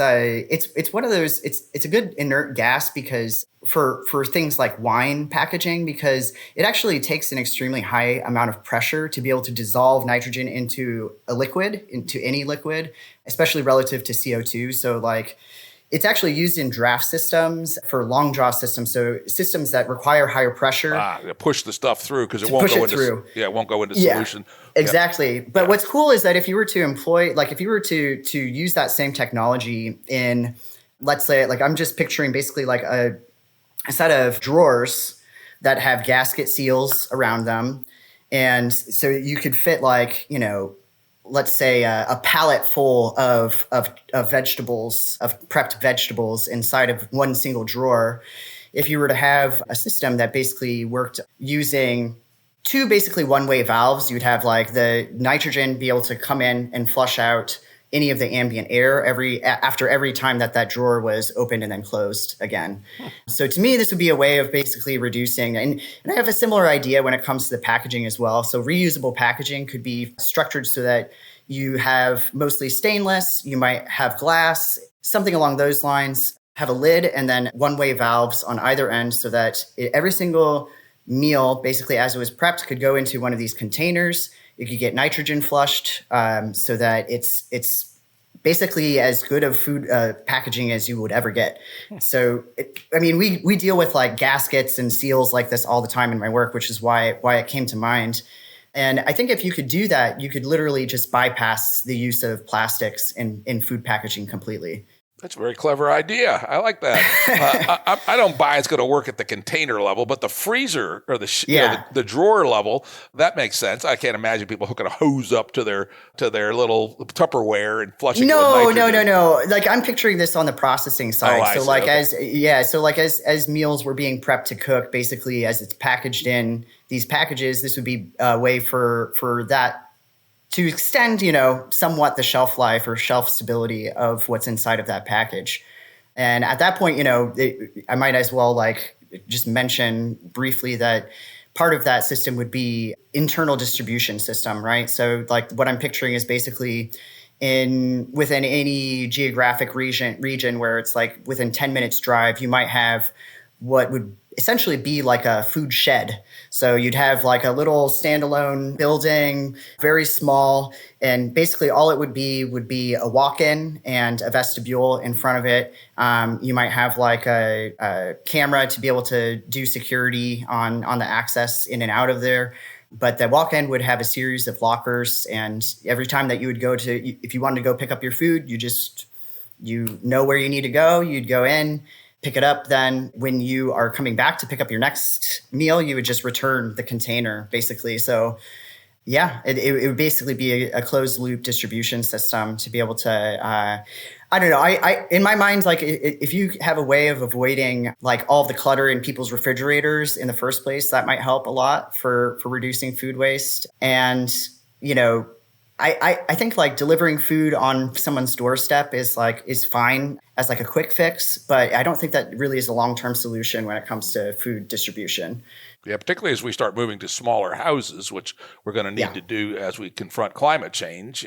Speaker 2: one of those. It's a good inert gas because for things like wine packaging, because it actually takes an extremely high amount of pressure to be able to dissolve nitrogen into any liquid, especially relative to CO2. So, like, it's actually used in draft systems for long draw systems. So systems that require higher pressure.
Speaker 1: Push the stuff through because it won't go into solution.
Speaker 2: Exactly. But what's cool is that if you were to use that same technology in, let's say, like, I'm just picturing basically like a set of drawers that have gasket seals around them. And so you could fit, like, let's say a pallet full of vegetables, of prepped vegetables inside of one single drawer. If you were to have a system that basically worked using two basically one-way valves, you'd have, like, the nitrogen be able to come in and flush out any of the ambient air after every time that drawer was opened and then closed again. So to me, this would be a way of basically reducing, and I have a similar idea when it comes to the packaging as well. So reusable packaging could be structured so that you have mostly stainless, you might have glass, something along those lines, have a lid and then one-way valves on either end so that every single meal, basically as it was prepped, could go into one of these containers. You could get nitrogen flushed so that it's basically as good of food packaging as you would ever get. So, we deal with, like, gaskets and seals like this all the time in my work, which is why it came to mind. And I think if you could do that, you could literally just bypass the use of plastics in food packaging completely.
Speaker 1: That's a very clever idea. I like that. I don't buy it's going to work at the container level, but the freezer or the drawer level, that makes sense. I can't imagine people hooking a hose up to their little Tupperware and flushing it with nitrogen.
Speaker 2: No. Like I'm picturing this on the processing side. As meals were being prepped to cook, basically as it's packaged in these packages, this would be a way for that to extend, somewhat the shelf life or shelf stability of what's inside of that package. And at that point, I might as well just mention briefly that part of that system would be internal distribution system, right? So what I'm picturing is basically within any geographic region where it's within 10 minutes drive, you might have what would essentially be like a food shed. So you'd have a little standalone building, very small, and basically all it would be a walk-in and a vestibule in front of it. You might have a camera to be able to do security on the access in and out of there. But the walk-in would have a series of lockers, and every time that you would go if you wanted to go pick up your food, you know where you need to go, you'd go in, pick it up. Then when you are coming back to pick up your next meal, you would just return the container, basically. So yeah, it would basically be a closed loop distribution system to be able to, I don't know. I in my mind, if you have a way of avoiding all of the clutter in people's refrigerators in the first place, that might help a lot for reducing food waste. And, I think delivering food on someone's doorstep is fine as a quick fix, but I don't think that really is a long-term solution when it comes to food distribution.
Speaker 1: Yeah, particularly as we start moving to smaller houses, which we're going to need to do as we confront climate change.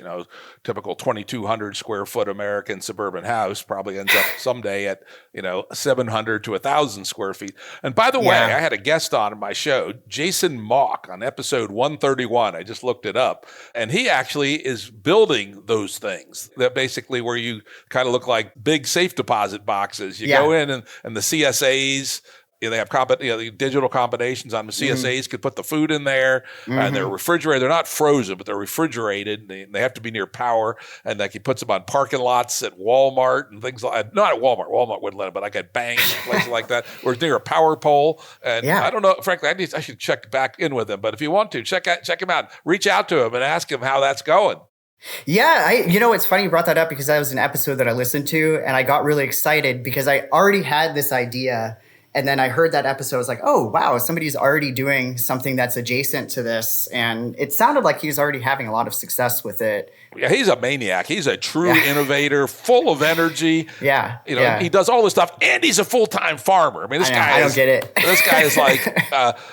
Speaker 1: Typical 2,200 square foot American suburban house probably ends up someday at, 700 to 1,000 square feet. And by the way, I had a guest on my show, Jason Mock, on episode 131. I just looked it up. And he actually is building those things that basically where you kind of look like big safe deposit boxes. You go in and the CSAs, they have the digital combinations on the CSAs could put the food in there, and they're refrigerated. They're not frozen, but they're refrigerated. They have to be near power, and he puts them on parking lots at Walmart and things like that. Not at Walmart. Walmart wouldn't let them, but at banks, places like that, or near a power pole. And I don't know, frankly, I should check back in with him. But if you want to, check him out. Reach out to him and ask him how that's going.
Speaker 2: Yeah, it's funny you brought that up because that was an episode that I listened to, and I got really excited because I already had this idea. And then I heard that episode. I was like, oh, wow, somebody's already doing something that's adjacent to this. And it sounded like he was already having a lot of success with it.
Speaker 1: Yeah, he's a maniac. He's a true innovator, full of energy.
Speaker 2: Yeah.
Speaker 1: He does all this stuff, and he's a full-time farmer. I mean, I don't
Speaker 2: get it.
Speaker 1: This guy is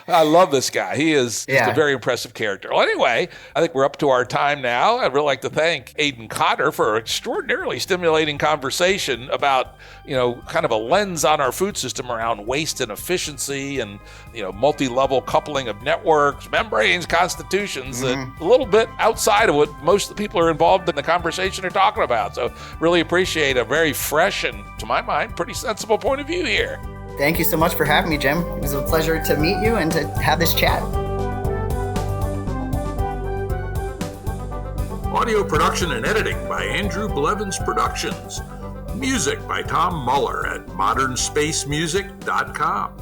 Speaker 1: I love this guy. He is just a very impressive character. Well, anyway, I think we're up to our time now. I'd really like to thank Aydan Connor for an extraordinarily stimulating conversation about, kind of a lens on our food system around waste and efficiency and, multi-level coupling of networks, membranes, constitutions, that a little bit outside of what most of the people are involved in the conversation are talking about. So really appreciate a very fresh and, to my mind, pretty sensible point of view here.
Speaker 2: Thank you so much for having me, Jim. It was a pleasure to meet you and to have this chat.
Speaker 1: Audio production and editing by Andrew Blevins Productions. Music by Tom Muller at modernspacemusic.com.